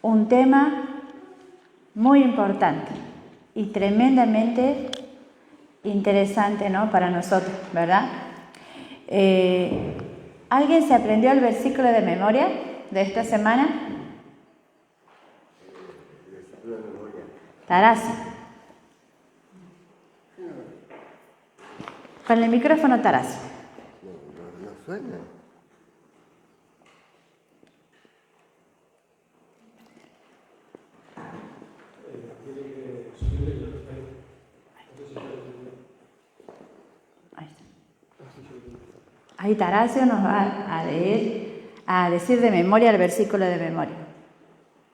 un tema muy importante y tremendamente interesante, ¿no?, para nosotros, ¿verdad? ¿Alguien se aprendió el versículo de memoria de esta semana? Tarazo. Con el micrófono, Tarazo. No suena. Ahí Taracio nos va a decir de memoria el versículo de memoria.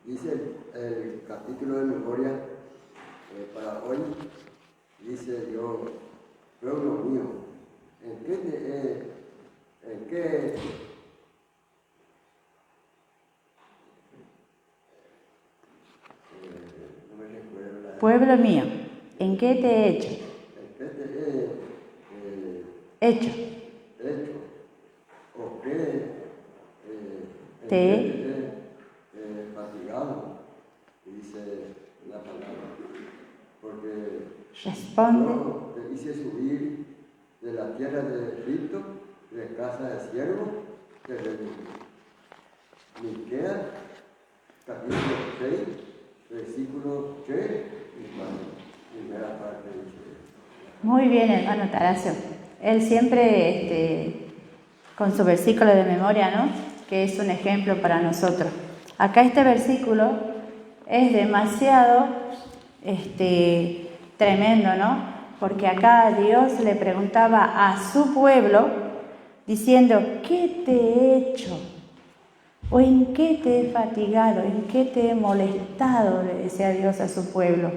Dice el capítulo de memoria para hoy, dice Dios, pueblo mío, ¿en qué no me recuerdo pueblo mío, ¿en qué te he hecho? ¿En qué te Hecho. ¿O qué Te he fatigado? Dice la palabra. Porque responde. yo te hice subir de la tierra de Egipto, de casa de siervo, te redimí. Miqueas, capítulo 6, versículo 3 y 4. Primera parte dice. Muy bien, hermano Taracio. Él siempre con su versículo de memoria, ¿no?, que es un ejemplo para nosotros. Acá este versículo es demasiado tremendo, ¿no? Porque acá Dios le preguntaba a su pueblo diciendo, ¿qué te he hecho? ¿O en qué te he fatigado? ¿En qué te he molestado?, le decía Dios a su pueblo.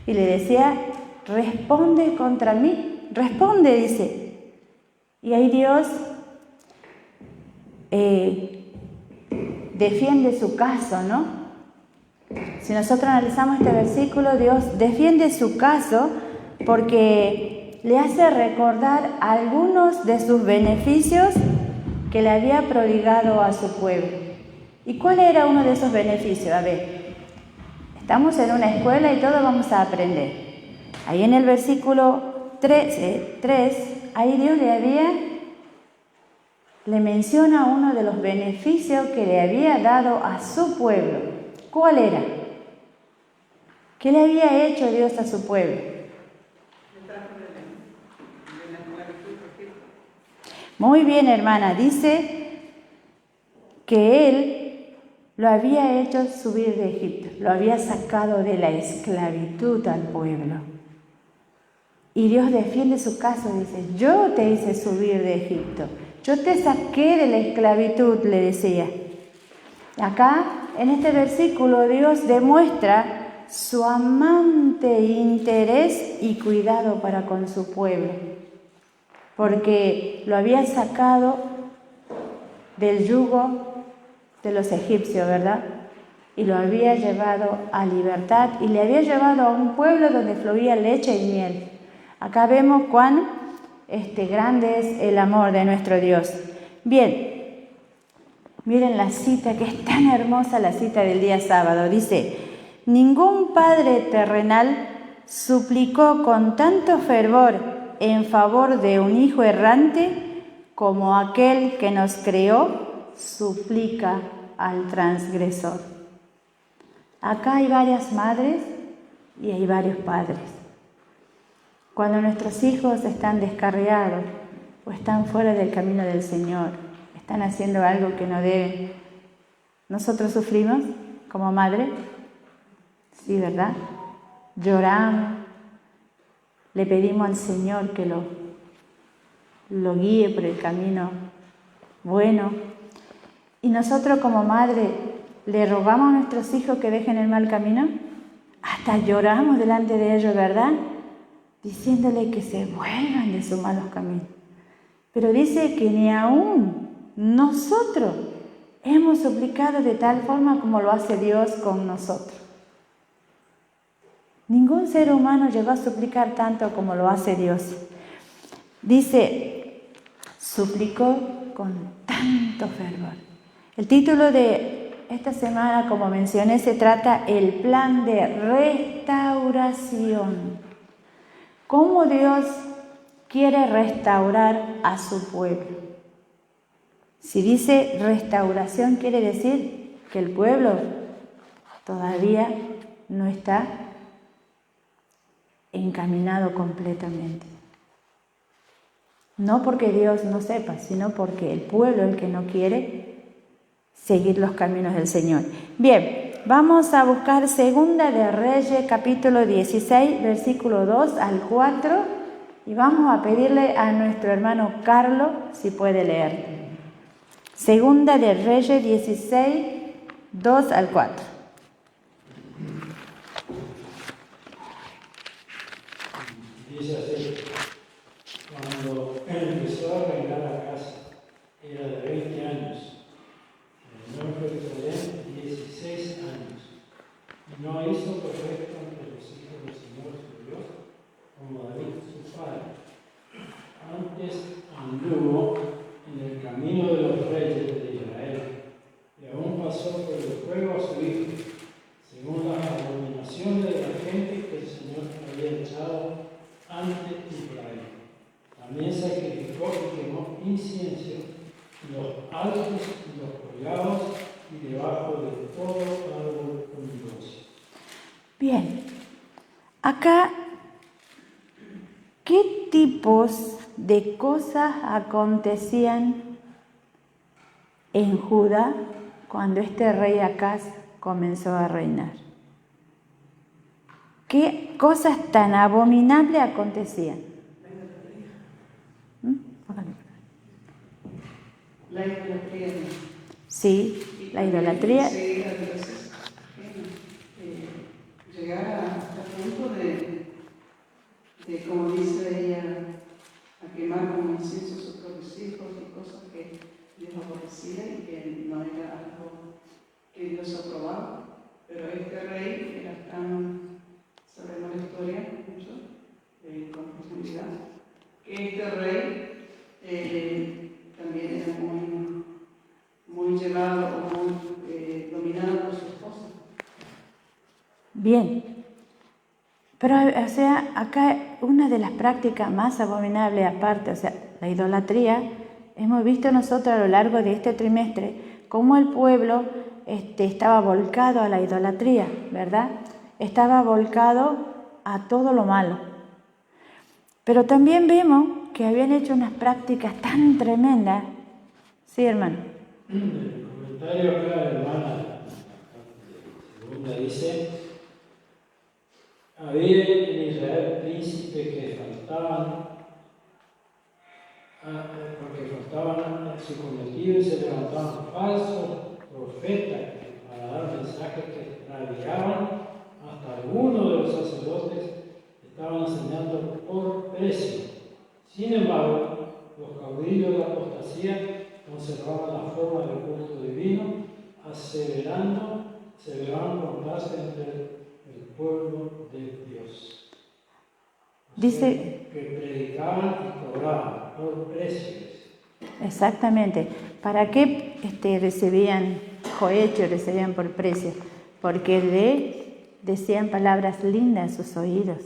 Y le decía, responde contra mí, responde, dice. Y ahí Dios defiende su caso, ¿no? Si nosotros analizamos este versículo, Dios defiende su caso porque le hace recordar algunos de sus beneficios que le había prodigado a su pueblo. ¿Y cuál era uno de esos beneficios? A ver, estamos en una escuela y todos vamos a aprender. Ahí en el versículo 3, ahí Dios le menciona uno de los beneficios que le había dado a su pueblo. ¿Cuál era? ¿Qué le había hecho Dios a su pueblo? Muy bien, hermana. Dice que Él lo había hecho subir de Egipto, lo había sacado de la esclavitud al pueblo. Y Dios defiende su caso, dice, yo te hice subir de Egipto, yo te saqué de la esclavitud, le decía. Acá, en este versículo, Dios demuestra su amante interés y cuidado para con su pueblo, porque lo había sacado del yugo de los egipcios, ¿verdad? Y lo había llevado a libertad y le había llevado a un pueblo donde fluía leche y miel. Acá vemos cuán grande es el amor de nuestro Dios. Bien, miren la cita, que es tan hermosa, la cita del día sábado. Dice, ningún padre terrenal suplicó con tanto fervor en favor de un hijo errante como aquel que nos creó suplica al transgresor. Acá hay varias madres y hay varios padres. Cuando nuestros hijos están descarriados o están fuera del camino del Señor, están haciendo algo que no deben, ¿nosotros sufrimos como madre? Sí, ¿verdad? Lloramos, le pedimos al Señor que lo guíe por el camino bueno. Y nosotros como madre, ¿le rogamos a nuestros hijos que dejen el mal camino? Hasta lloramos delante de ellos, ¿verdad? Diciéndole que se vuelvan de sus malos caminos. Pero dice que ni aún nosotros hemos suplicado de tal forma como lo hace Dios con nosotros. Ningún ser humano llegó a suplicar tanto como lo hace Dios. Dice, suplicó con tanto fervor. El título de esta semana, como mencioné, se trata el plan de restauración. ¿Cómo Dios quiere restaurar a su pueblo? Si dice restauración, quiere decir que el pueblo todavía no está encaminado completamente. No porque Dios no sepa, sino porque el pueblo es el que no quiere seguir los caminos del Señor. Bien, vamos a buscar Segunda de Reyes, capítulo 16, versículo 2 al 4, y vamos a pedirle a nuestro hermano Carlos si puede leer. Segunda de Reyes 16, 2 al 4. Dice así: cuando empezó a reinar Acaz, era de 20 años, reinó en Jerusalén 16 años, y no hizo perfecto ante los hijos del Señor su Dios, como David su padre. Antes anduvo en el camino de los reyes de Israel, y aún pasó por el fuego a su hijo, según las abominaciones de la gente que el Señor había echado ante Israel. También sacrificó y quemó incienso en los altos y los collados y debajo de todo árbol frondoso. Bien, acá, ¿qué tipos de cosas acontecían en Judá cuando este rey Acaz comenzó a reinar? ¿Qué cosas tan abominables acontecían? La idolatría. Sí, la idolatría. Sí, a veces llegar al punto de, como dice ella, a quemar como incienso a sus propios hijos y cosas que Dios aborrecía y que no era algo que Dios aprobaba. Pero este rey era tan, sabemos la historia mucho, con profundidad, que este rey también era muy llevado o muy dominado por su esposa. Bien, pero o sea, acá una de las prácticas más abominables aparte, o sea, la idolatría, hemos visto nosotros a lo largo de este trimestre cómo el pueblo estaba volcado a la idolatría, ¿verdad? Estaba volcado a todo lo malo. Pero también vemos que habían hecho unas prácticas tan tremendas. Sí, hermano. El comentario acá de la hermana segunda dice: había en Israel príncipes que faltaban, porque faltaban a su cometido, y se levantaban falsos profetas para dar mensajes que radicaban. Hasta algunos de los sacerdotes estaban enseñando por precio. Sin embargo, los caudillos de la apostasía conservaban la forma del culto divino, aseveraban contarse entre el pueblo de Dios. Dice que predicaban y cobraban por precios. Exactamente. ¿Para qué recibían cohecho, recibían por precio? Porque le decían palabras lindas a sus oídos.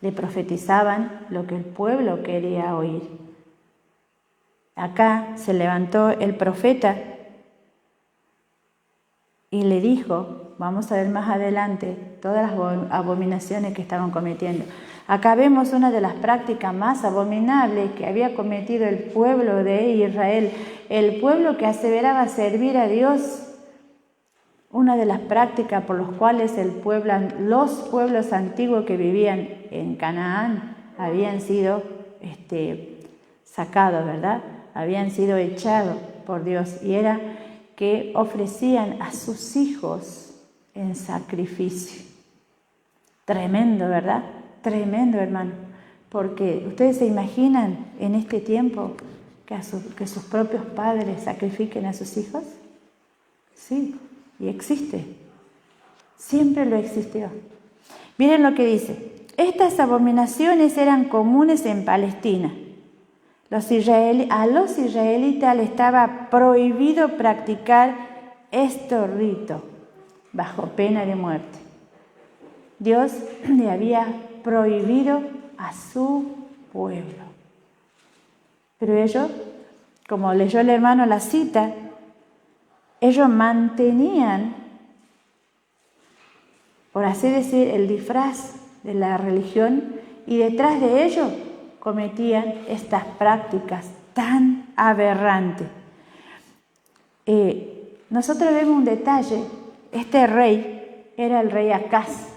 Le profetizaban lo que el pueblo quería oír. Acá se levantó el profeta y le dijo, vamos a ver más adelante, todas las abominaciones que estaban cometiendo. Acá vemos una de las prácticas más abominables que había cometido el pueblo de Israel, el pueblo que aseveraba servir a Dios. Una de las prácticas por las cuales los pueblos antiguos que vivían en Canaán habían sido sacados, ¿verdad? Habían sido echados por Dios, y era que ofrecían a sus hijos en sacrificio. Tremendo, ¿verdad? Tremendo, hermano. Porque ustedes se imaginan en este tiempo que sus propios padres sacrifiquen a sus hijos. Sí, y existe. Siempre lo existió. Miren lo que dice. Estas abominaciones eran comunes en Palestina. A los israelitas les estaba prohibido practicar este rito bajo pena de muerte. Dios le había prohibido a su pueblo. Pero ellos, como leyó el hermano la cita, ellos mantenían, por así decir, el disfraz de la religión y detrás de ello cometían estas prácticas tan aberrantes. Nosotros vemos un detalle. Este rey era el rey Acaz.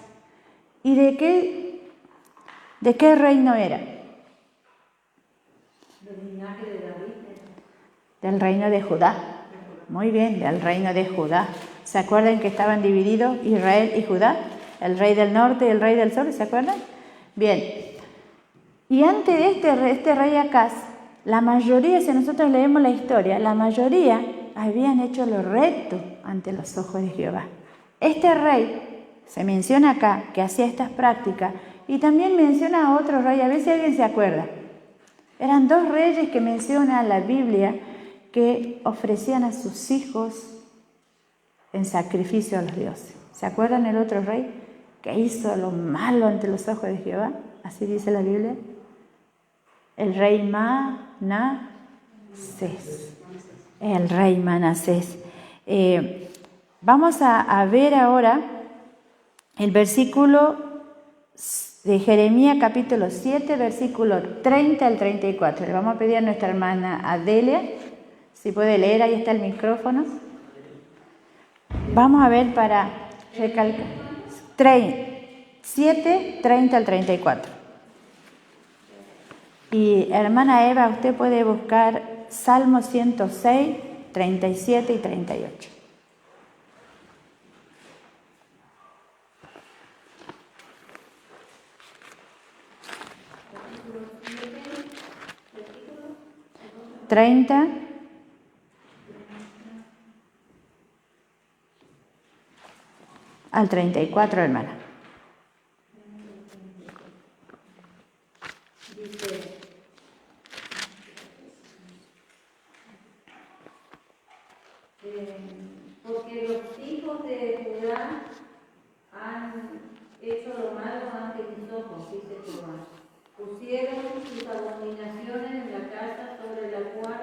¿Y de qué reino era? Del linaje de David. Del reino de Judá. Muy bien, del reino de Judá. ¿Se acuerdan que estaban divididos Israel y Judá? El rey del norte y el rey del sur, ¿se acuerdan? Bien. Y antes de este rey Acaz, la mayoría, si nosotros leemos la historia, la mayoría habían hecho lo recto ante los ojos de Jehová. Este rey, se menciona acá, que hacía estas prácticas, y también menciona a otro rey, a ver si alguien se acuerda. Eran 2 reyes que menciona la Biblia que ofrecían a sus hijos en sacrificio a los dioses. ¿Se acuerdan el otro rey que hizo lo malo ante los ojos de Jehová? Así dice la Biblia. El rey Manasés. El rey Manasés. Vamos a ver ahora el versículo de Jeremías capítulo 7, versículo 30 al 34. Le vamos a pedir a nuestra hermana Adelia, si puede leer, ahí está el micrófono. Vamos a ver para recalcar. 7, 30 al 34. Y hermana Eva, usted puede buscar Salmo 106, 37 y 38. Al 34, hermana. Dice, porque los hijos de Judá han hecho lo malo ante mis ojos, dice Jehová. Pusieron sus abominaciones en la casa sobre la cual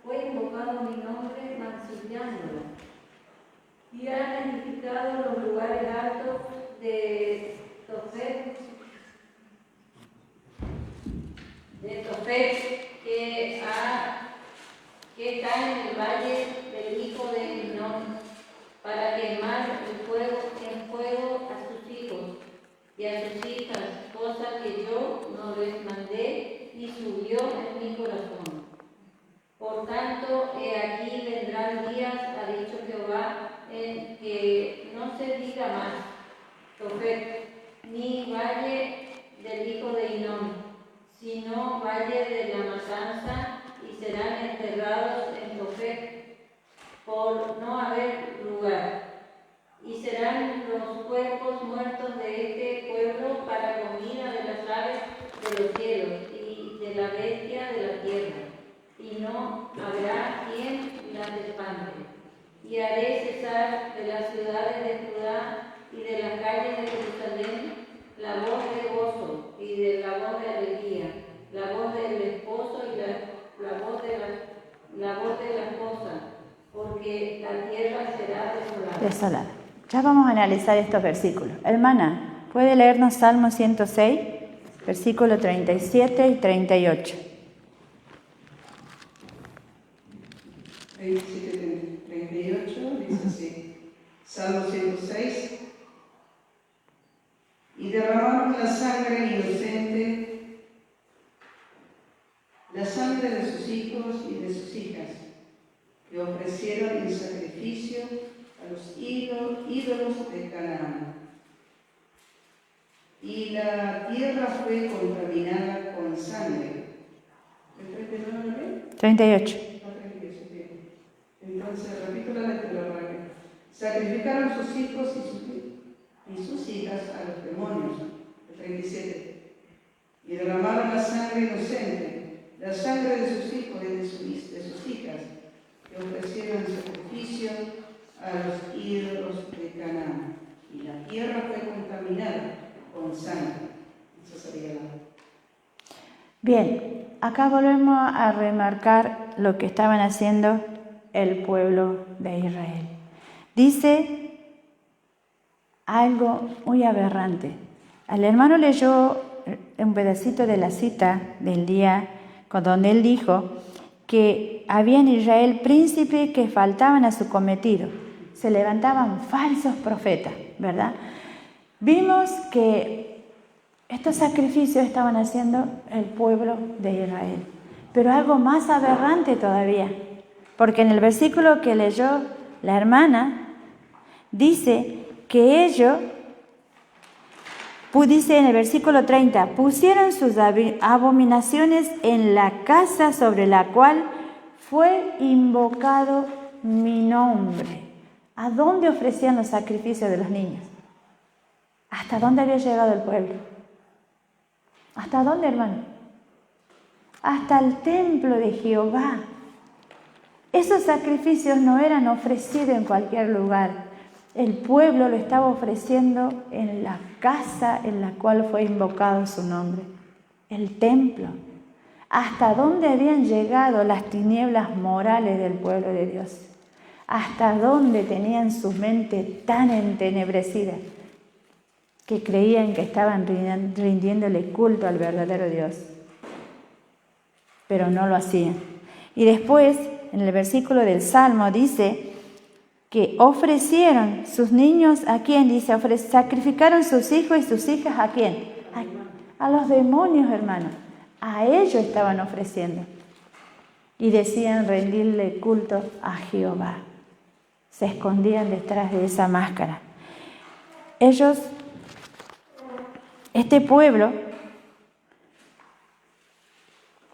fue invocado mi nombre, mancillándola. Y han edificado los lugares altos de Tofet, que está en el valle del hijo de Hinnom, para quemar en fuego a sus hijos y a sus hijas, cosa que yo no les mandé y subió en mi corazón. Por tanto, he aquí vendrán días, ha dicho Jehová, en que no se diga más Tofet, ni valle del hijo de Hinnom, sino valle de la matanza, y serán enterrados en Tofet, por no haber lugar. Y serán los cuerpos muertos de este pueblo para comida de las aves de los cielos y de la bestia de la tierra, y no habrá quien las espante. Y haré cesar de las ciudades de Judá y de las calles de Jerusalén la voz de gozo y de la voz de alegría, la voz del esposo y la voz de la esposa, porque la tierra será desolada. Ya vamos a analizar estos versículos. Hermana, ¿puede leernos Salmo 106, versículos 37 y 38? 27, 38, dice así. Salmo 106. Y derramaron la sangre inocente, la sangre de sus hijos y de sus hijas, que ofrecieron en sacrificio a los ídolos de Canaán. Y la tierra fue contaminada con sangre. ¿El 39? 38. Entonces, repito la lectura para que sacrificaron sus hijos y sus hijas a los demonios. El 37. Y derramaron la sangre inocente, la sangre de sus hijos y de sus hijas, que ofrecieron en sacrificio a los ídolos de Canaán, y la tierra fue contaminada con sangre. Eso sería la... Bien, acá volvemos a remarcar lo que estaban haciendo el pueblo de Israel. Dice algo muy aberrante. El hermano leyó un pedacito de la cita del día donde él dijo que había en Israel príncipes que faltaban a su cometido. Se levantaban falsos profetas, ¿verdad? Vimos que estos sacrificios estaban haciendo el pueblo de Israel. Pero algo más aberrante todavía, porque en el versículo que leyó la hermana, dice que ellos, dice en el versículo 30, pusieron sus abominaciones en la casa sobre la cual fue invocado mi nombre. ¿A dónde ofrecían los sacrificios de los niños? ¿Hasta dónde había llegado el pueblo? ¿Hasta dónde, hermano? Hasta el templo de Jehová. Esos sacrificios no eran ofrecidos en cualquier lugar. El pueblo lo estaba ofreciendo en la casa en la cual fue invocado su nombre, el templo. Hasta dónde habían llegado las tinieblas morales del pueblo de Dios. Hasta dónde tenían su mente tan entenebrecida que creían que estaban rindiéndole culto al verdadero Dios. Pero no lo hacían. Y después, en el versículo del Salmo, dice que ofrecieron sus niños, ¿a quién? Dice, sacrificaron sus hijos y sus hijas, ¿a quién? A los demonios, hermanos. A ellos estaban ofreciendo. Y decían rendirle culto a Jehová. Se escondían detrás de esa máscara. Este pueblo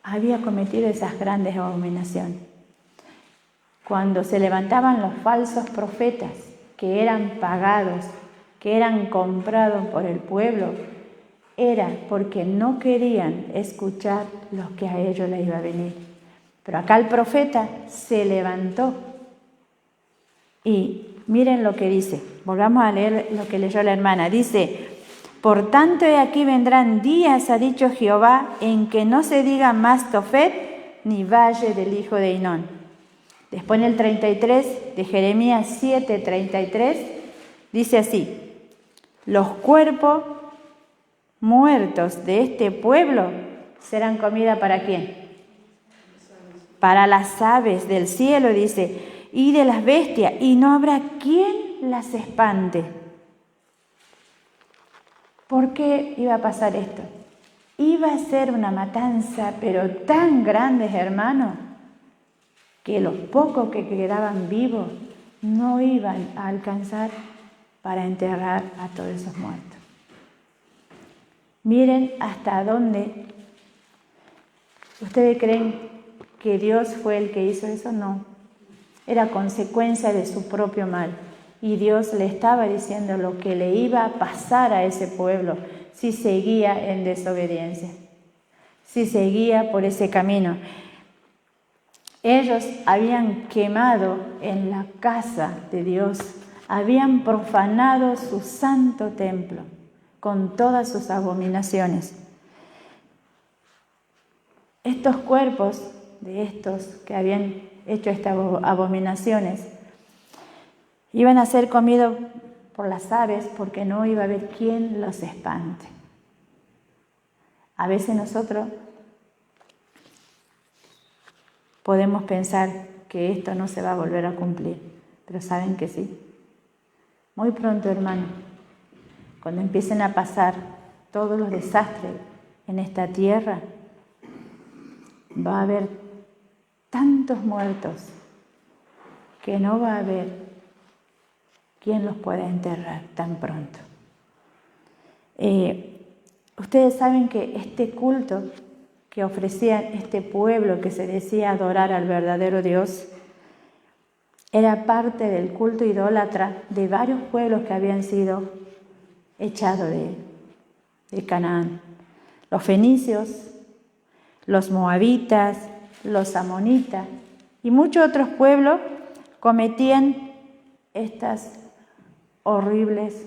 había cometido esas grandes abominaciones. Cuando se levantaban los falsos profetas, que eran pagados, que eran comprados por el pueblo, era porque no querían escuchar lo que a ellos les iba a venir. Pero acá el profeta se levantó. Y miren lo que dice. Volvamos a leer lo que leyó la hermana. Dice, por tanto, he aquí vendrán días, ha dicho Jehová, en que no se diga más Tofet ni valle del hijo de Hinón. Después en el 33 de Jeremías 7:33 dice así, los cuerpos muertos de este pueblo serán comida ¿para quién? Para las aves del cielo, dice, y de las bestias, y no habrá quien las espante. ¿Por qué iba a pasar esto? Iba a ser una matanza, pero tan grande, hermano, que los pocos que quedaban vivos no iban a alcanzar para enterrar a todos esos muertos. Miren hasta dónde. ¿Ustedes creen que Dios fue el que hizo eso? No. Era consecuencia de su propio mal. Y Dios le estaba diciendo lo que le iba a pasar a ese pueblo si seguía en desobediencia, si seguía por ese camino. Ellos habían quemado en la casa de Dios, habían profanado su santo templo con todas sus abominaciones. Estos cuerpos de estos que habían hecho estas abominaciones iban a ser comidos por las aves porque no iba a haber quien los espante. A veces nosotros podemos pensar que esto no se va a volver a cumplir, pero saben que sí. Muy pronto, hermano, cuando empiecen a pasar todos los desastres en esta tierra, va a haber tantos muertos que no va a haber quien los pueda enterrar tan pronto. Ustedes saben que este culto que ofrecía este pueblo que se decía adorar al verdadero Dios era parte del culto idólatra de varios pueblos que habían sido echados de Canaán. Los fenicios, los moabitas, los amonitas y muchos otros pueblos cometían estas horribles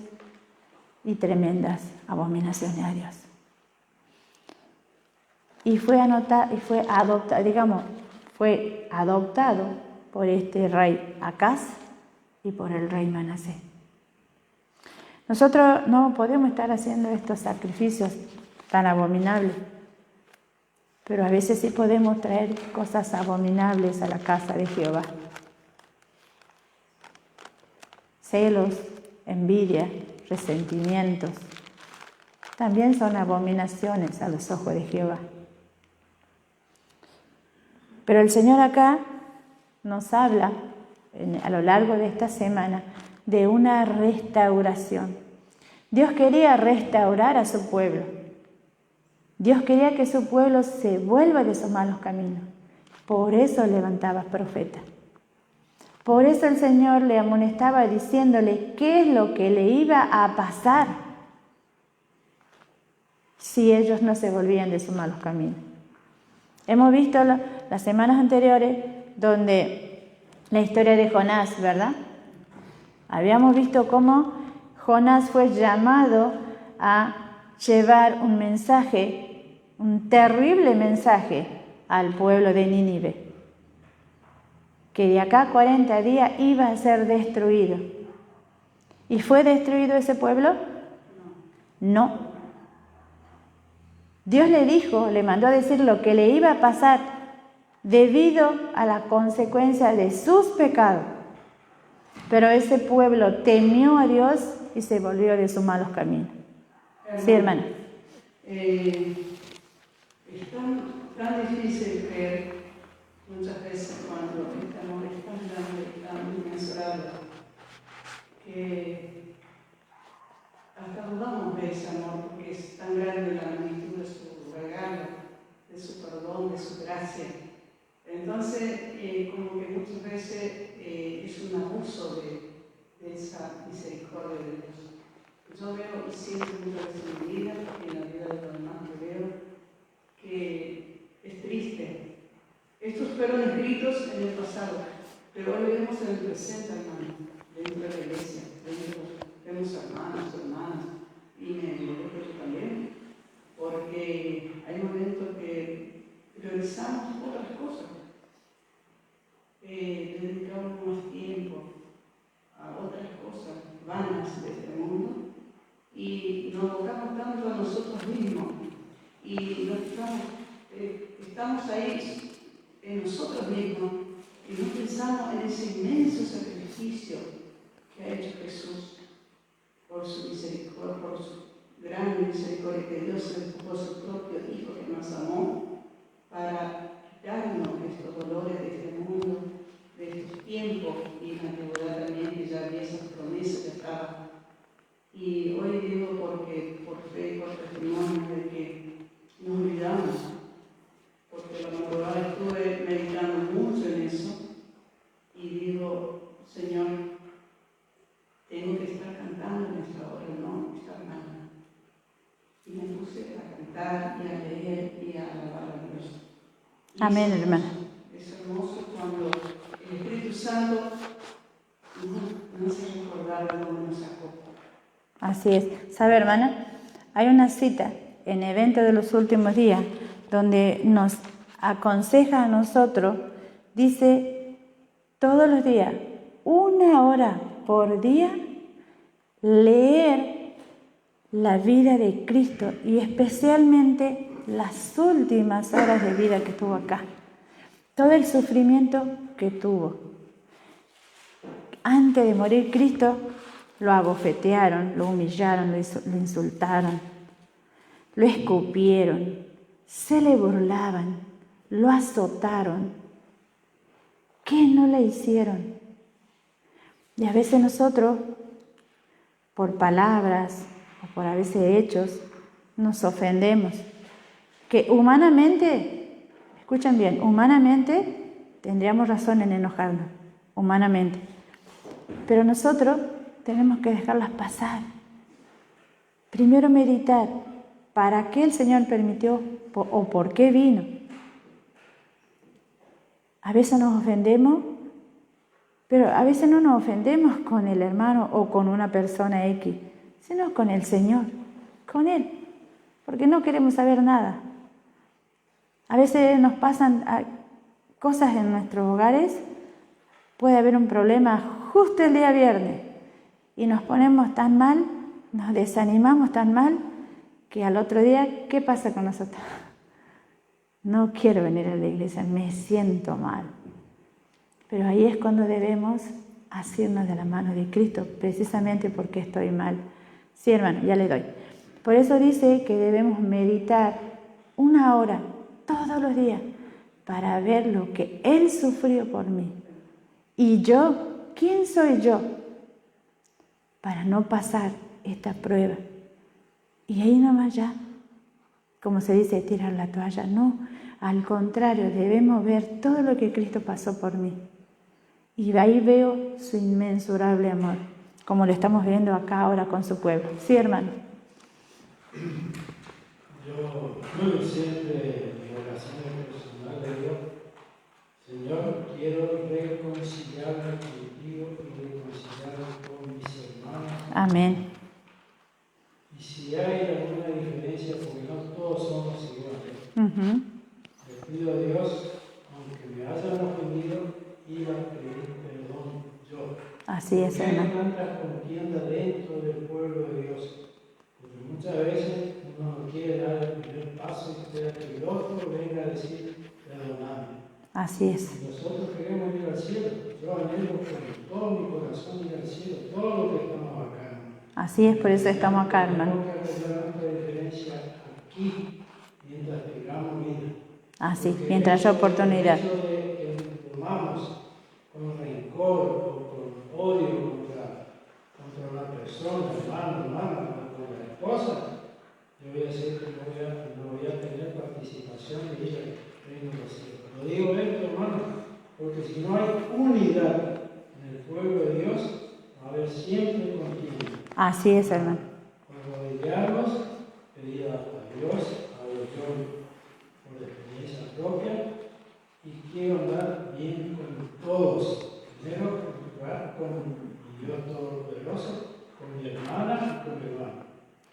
y tremendas abominaciones a Dios. Y fue adoptado por este rey Acaz y por el rey Manasés. Nosotros no podemos estar haciendo estos sacrificios tan abominables, pero a veces sí podemos traer cosas abominables a la casa de Jehová. Celos, envidia, resentimientos, también son abominaciones a los ojos de Jehová. Pero el Señor acá nos habla a lo largo de esta semana de una restauración. Dios quería restaurar a su pueblo. Dios quería que su pueblo se vuelva de sus malos caminos. Por eso levantaba profetas. Por eso el Señor le amonestaba diciéndole qué es lo que le iba a pasar si ellos no se volvían de sus malos caminos. Hemos visto las semanas anteriores donde la historia de Jonás, ¿verdad? Habíamos visto cómo Jonás fue llamado a llevar un mensaje, un terrible mensaje al pueblo de Nínive, que de acá a 40 días iba a ser destruido. ¿Y fue destruido ese pueblo? No. Dios le mandó a decir lo que le iba a pasar debido a la consecuencia de sus pecados. Pero ese pueblo temió a Dios y se volvió de sus malos caminos. Sí, hermana. Es tan difícil creer muchas veces cuando este amor es tan grande, tan inmensurable, que hasta dudamos de ese amor, porque es tan grande la magnitud de su regalo, de su perdón, de su gracia. Entonces, como que muchas veces es un abuso de esa misericordia de Dios. Yo veo y siento muchas veces en mi vida y en la vida de los demás que veo que es triste. Estos fueron escritos en el pasado, pero hoy vemos en el presente, hermano, dentro de la iglesia, vemos hermanos, y me involucro yo también, porque hay momentos que priorizamos otras cosas, dedicamos más tiempo a otras cosas vanas de este mundo y nos abocamos tanto a nosotros mismos y estamos ahí en nosotros mismos y no pensamos en ese inmenso sacrificio que ha hecho Jesús por su misericordia, por su gran misericordia que Dios entregó a su propio Hijo que nos amó para quitarnos estos dolores de este mundo, de estos tiempos y en la antigüedad también que ya había esas promesas que estaban. Y hoy digo porque por fe y por testimonio de que nos olvidamos, porque la madrugada estuve meditando mucho en eso y digo, Señor, tengo que estar cantando en esta hora, no esta mañana. Y me puse a cantar y a leer y a alabar a Dios. Y amén, hermana. Es hermoso cuando el Espíritu Santo nos hace recordar de dónde nos sacó. Así es. ¿Sabe, hermana? Hay una cita en Evento de los Últimos Días donde nos aconseja a nosotros, dice, todos los días, 1 hora por día, leer la vida de Cristo y especialmente las últimas horas de vida que tuvo acá. Todo el sufrimiento que tuvo. Antes de morir Cristo, lo abofetearon, lo humillaron, lo insultaron, lo escupieron, se le burlaban, lo azotaron. ¿Qué no le hicieron? Y a veces nosotros, por palabras o por a veces hechos, nos ofendemos. Que humanamente, escuchen bien, humanamente tendríamos razón en enojarnos, humanamente. Pero nosotros tenemos que dejarlas pasar. Primero meditar, ¿para qué el Señor permitió o por qué vino? A veces nos ofendemos Pero a veces no nos ofendemos con el hermano o con una persona X, sino con el Señor, con Él, porque no queremos saber nada. A veces nos pasan cosas en nuestros hogares, puede haber un problema justo el día viernes y nos ponemos tan mal, nos desanimamos tan mal, que al otro día, ¿qué pasa con nosotros? No quiero venir a la iglesia, me siento mal. Pero ahí es cuando debemos asirnos de la mano de Cristo, precisamente porque estoy mal. Sí, hermano, ya le doy. Por eso dice que debemos meditar 1 hora todos los días para ver lo que Él sufrió por mí. Y yo, ¿quién soy yo para no pasar esta prueba? Y ahí nomás ya, como se dice, tirar la toalla. No, al contrario, debemos ver todo lo que Cristo pasó por mí. Y ahí veo su inmensurable amor, como lo estamos viendo acá ahora con su pueblo. Sí, hermano. Yo siempre en mi oración personal le digo, Señor, quiero reconciliarme contigo y reconciliarme con mis hermanos. Amén. Y si hay alguna diferencia, porque no todos somos iguales, le pido a Dios, aunque me hayan ofendido, ir a pedir perdón yo. Así es, Porque hermano. hay tanta contienda dentro del pueblo de Dios. Porque muchas veces uno no quiere dar el primer paso y espera que el otro venga a decir, perdóname. Así es. Y nosotros queremos ir al cielo. Yo anhelo con todo mi corazón ir al cielo, todo lo que estamos acá. Así es, por eso estamos acá, hermano. Tenemos que arreglar nuestra diferencia aquí, mientras tengamos vida. Así, Porque mientras haya oportunidad. El hecho de que nos tomamos con rencor o con odio contra una persona, hermano, con la esposa, yo voy a decir que no voy a tener participación de ella en el reino de los cielos. Lo digo esto, hermano, porque si no hay unidad en el pueblo de Dios, va a haber siempre contienda. Así es, hermano. Arrodillarnos, pedir a Dios, hablo yo por experiencia propia, y quiero andar bien con todos. Primero, con mi Dios Todopoderoso, con mi hermana y con mi hermano.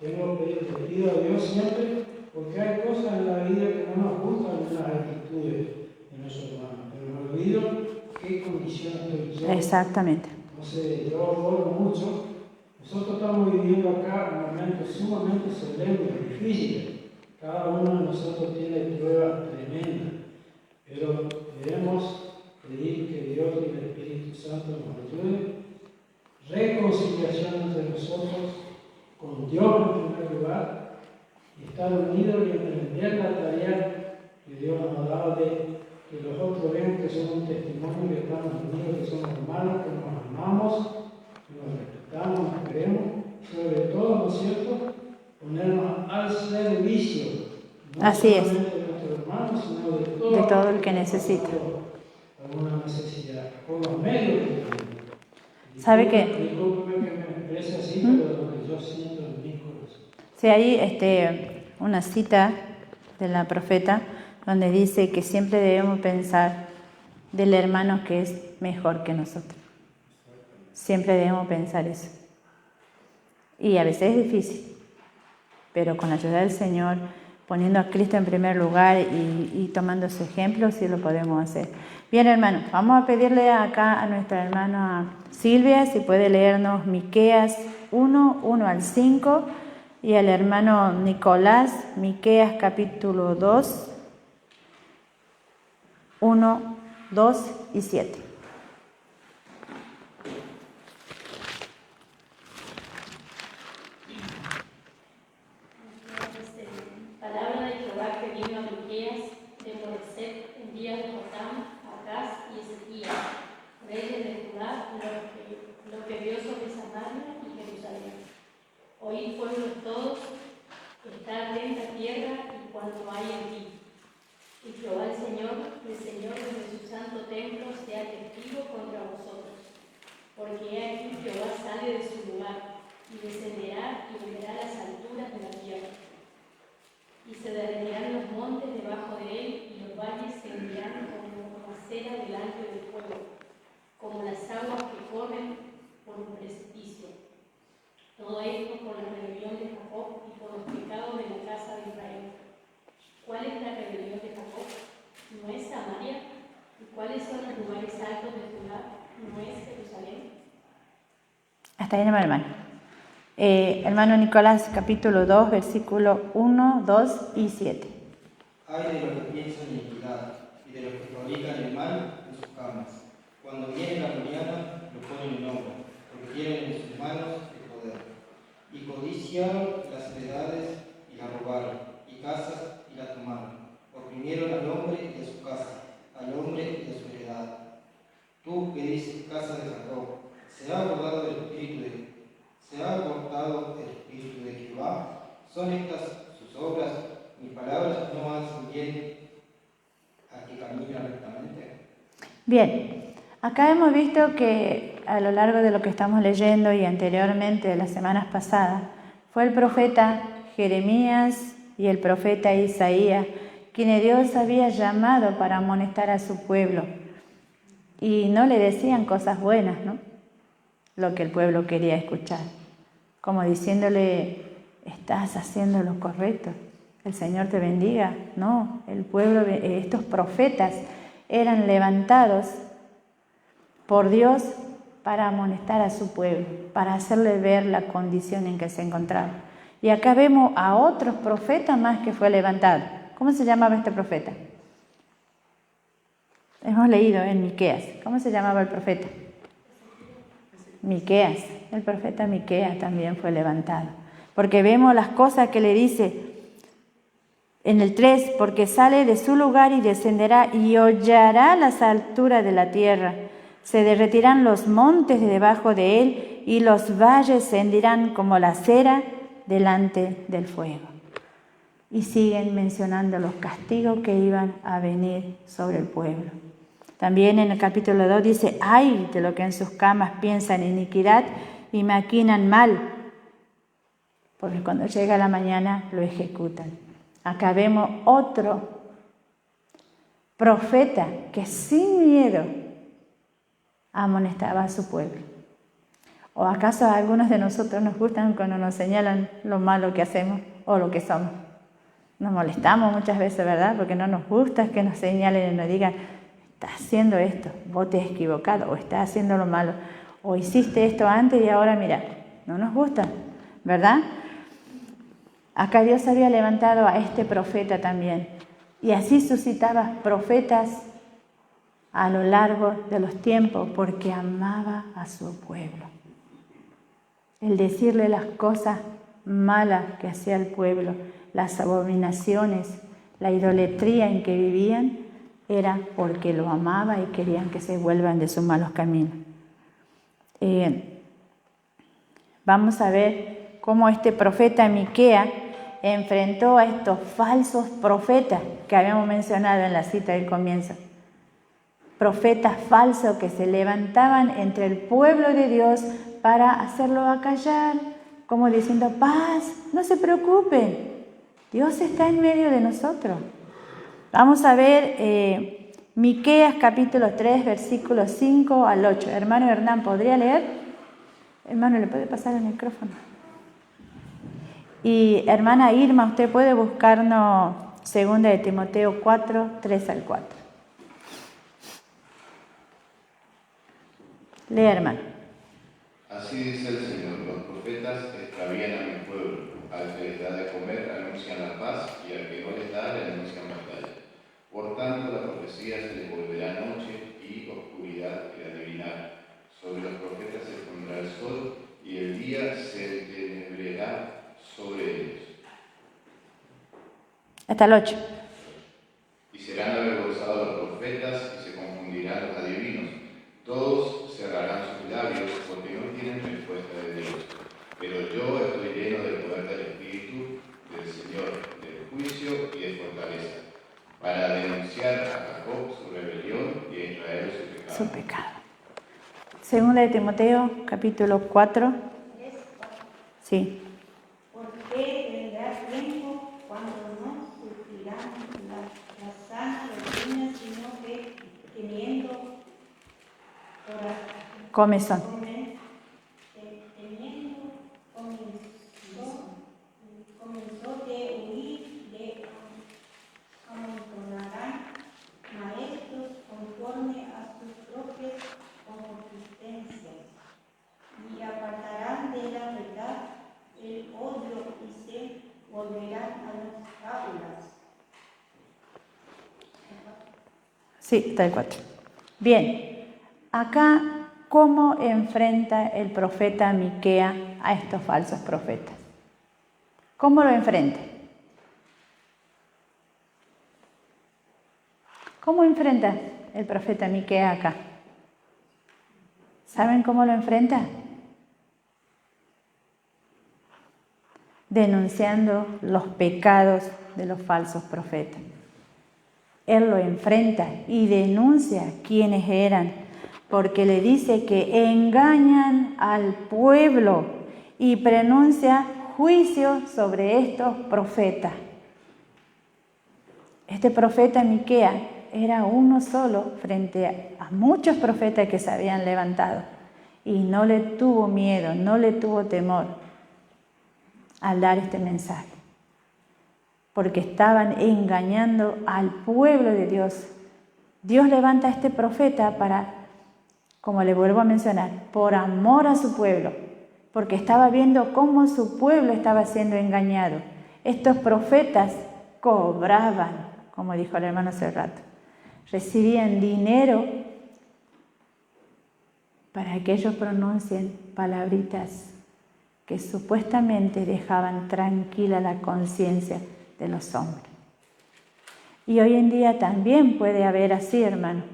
Le pido a Dios siempre, porque hay cosas en la vida que no nos gustan en las actitudes de nuestros hermanos, pero me olvido qué condición estoy yo. Exactamente. Entonces, yo oro mucho. Nosotros estamos viviendo acá momentos sumamente solemnes, difíciles. Cada uno de nosotros tiene pruebas tremendas, pero debemos pedir que Dios y el Espíritu Santo nos ayude. Reconciliación entre nosotros con Dios en primer lugar, y estar unidos y emprender la tarea que Dios nos ha dado de que los otros vean que somos un testimonio, que estamos unidos, que somos hermanos, que nos amamos, que nos respetamos, nos queremos, sobre todo, ¿no es cierto?, ponernos al servicio, no Así es. solamente de nuestros hermanos, sino De todo el que necesita. alguna necesidad, con los medios que tenemos. ¿Sabe qué? Discúlpeme que me exprese así, pero lo que yo siento en mi corazón. Sí, hay una cita de la profeta donde dice que siempre debemos pensar del hermano que es mejor que nosotros. Siempre debemos pensar eso. Y a veces es difícil, pero con la ayuda del Señor, poniendo a Cristo en primer lugar y tomando su ejemplo, sí lo podemos hacer. Bien, hermano, vamos a pedirle acá a nuestra hermana Silvia si puede leernos Miqueas 1, 1 al 5, y al hermano Nicolás, Miqueas capítulo 2, 1, 2 y 7. Palabra de Jehová que vino a Miqueas de Moreset en días de Jotam, Acaz y Ezequías, reyes de Judá, lo que vio sobre Samaria y Jerusalén. Oíd, pueblos todos, está atenta tierra y cuanto hay en ti. Y Jehová el Señor desde su santo templo, sea testigo contra vosotros. Porque he aquí Jehová sale de su lugar y descenderá y volverá a las alturas de la tierra. Y se derretirán los montes debajo de él, y los valles se hundirán como cera delante del fuego. como las aguas que corren por un precipicio. Todo esto por la rebelión de Jacob y por los pecados de la casa de Israel. ¿Cuál es la rebelión de Jacob? ¿No es Samaria? ¿Y cuáles son los lugares altos de Judá? ¿No es Jerusalén? Hasta ahí, hermano. Hermano Nicolás, capítulo 2, versículo 1, 2 y 7. Ay de los que piensan iniquidad y de los que fabrican el mal en sus camas. Cuando viene la mañana, lo ponen en obra, porque tienen en sus manos el poder. Y codiciaron las heredades y las robaron, y casas y las tomaron. Oprimieron al hombre y a su casa, al hombre y a su heredad. Tú que dices, casa de Jacob, ¿se ha acordado el espíritu de Jehová? ¿Son estas sus obras? Mis palabras no hacen bien a que camina rectamente. Bien, acá hemos visto que a lo largo de lo que estamos leyendo y anteriormente de las semanas pasadas, fue el profeta Jeremías y el profeta Isaías quienes Dios había llamado para amonestar a su pueblo. Y no le decían cosas buenas, ¿no? Lo que el pueblo quería escuchar. Como diciéndole, estás haciendo lo correcto, el Señor te bendiga. No, el pueblo, estos profetas eran levantados por Dios para amonestar a su pueblo, para hacerle ver la condición en que se encontraba. Y acá vemos a otros profetas más que fue levantado. ¿Cómo se llamaba este profeta? Hemos leído en Miqueas. ¿Cómo se llamaba el profeta? Miqueas. El profeta Miqueas también fue levantado. Porque vemos las cosas que le dice en el 3, porque sale de su lugar y descenderá y hollará las alturas de la tierra. Se derretirán los montes de debajo de él y los valles se hendirán como la cera delante del fuego. Y siguen mencionando los castigos que iban a venir sobre el pueblo. También en el capítulo 2 dice, ay de lo que en sus camas piensan iniquidad y maquinan mal, porque cuando llega la mañana lo ejecutan. Acá vemos otro profeta que sin miedo amonestaba a su pueblo. ¿O acaso a algunos de nosotros nos gustan cuando nos señalan lo malo que hacemos o lo que somos? Nos molestamos muchas veces, ¿verdad? Porque no nos gusta que nos señalen y nos digan, estás haciendo esto, vos te has equivocado, o estás haciendo lo malo, o hiciste esto antes y ahora mira, no nos gusta, ¿verdad? Acá Dios había levantado a este profeta también, y así suscitaba profetas a lo largo de los tiempos, porque amaba a su pueblo. El decirle las cosas malas que hacía el pueblo, las abominaciones, la idolatría en que vivían, era porque lo amaba y querían que se vuelvan de sus malos caminos. Vamos a ver cómo este profeta Miqueas enfrentó a estos falsos profetas que habíamos mencionado en la cita del comienzo. Profetas falsos que se levantaban entre el pueblo de Dios para hacerlo acallar, como diciendo, paz, no se preocupen, Dios está en medio de nosotros. Vamos a ver Miqueas capítulo 3, versículos 5 al 8. Hermano Hernán, ¿podría leer? Hermano, ¿le puede pasar el micrófono? Y hermana Irma, usted puede buscarnos 2 de Timoteo 4, 3 al 4. Lea, hermano. Así dice el Señor, los profetas extravían a mi pueblo, al que les da de comer anuncian la paz y al que no les da le anuncian batalla. Por tanto, la profecía se les volverá noche y oscuridad el adivinar. Sobre los profetas se pondrá el sol y el día se tenebreará sobre ellos. Hasta el 8. Y serán avergonzados los profetas y se confundirán los adivinos. Todos cerrarán sus labios porque no tienen respuesta de Dios. Pero yo estoy lleno del poder del Espíritu, del Señor, del juicio y de fortaleza, para denunciar a Jacob su rebelión y a Israel su pecado. Segunda de Timoteo, capítulo 4. Sí. Porque vendrá tiempo cuando no sufrirán la sana doctrina, sino que teniendo comezón. Comenzó de huir de amontonarán maestros conforme a sus propias concupiscencias y apartarán de la verdad el odio y se volverán a las fábulas. Sí, está el 4. Bien, acá, ¿cómo enfrenta el profeta Miquea a estos falsos profetas? ¿Cómo lo enfrenta? ¿Cómo enfrenta el profeta Miquea acá? ¿Saben cómo lo enfrenta? Denunciando los pecados de los falsos profetas. Él lo enfrenta y denuncia quiénes eran, porque le dice que engañan al pueblo y pronuncia juicio sobre estos profetas. Este profeta Miquea era uno solo frente a muchos profetas que se habían levantado y no le tuvo miedo, no le tuvo temor al dar este mensaje, porque estaban engañando al pueblo de Dios. Dios levanta a este profeta para, como le vuelvo a mencionar, por amor a su pueblo, porque estaba viendo cómo su pueblo estaba siendo engañado. Estos profetas cobraban, como dijo el hermano hace rato, recibían dinero para que ellos pronuncien palabritas que supuestamente dejaban tranquila la conciencia de los hombres. Y hoy en día también puede haber así, hermano.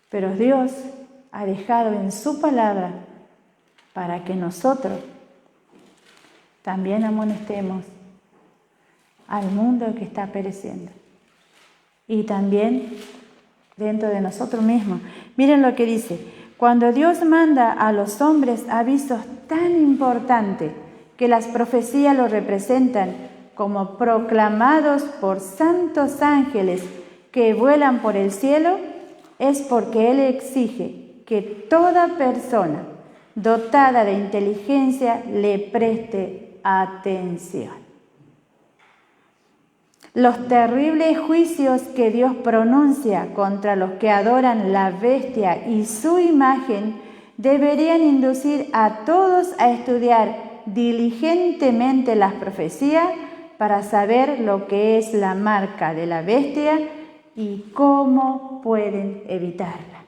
Pero Dios ha dejado en su palabra para que nosotros también amonestemos al mundo que está pereciendo. Y también dentro de nosotros mismos. Miren lo que dice. Cuando Dios manda a los hombres avisos tan importantes que las profecías lo representan como proclamados por santos ángeles que vuelan por el cielo, es porque Él exige que toda persona dotada de inteligencia le preste atención. Los terribles juicios que Dios pronuncia contra los que adoran la bestia y su imagen deberían inducir a todos a estudiar diligentemente las profecías para saber lo que es la marca de la bestia y cómo pueden evitarla.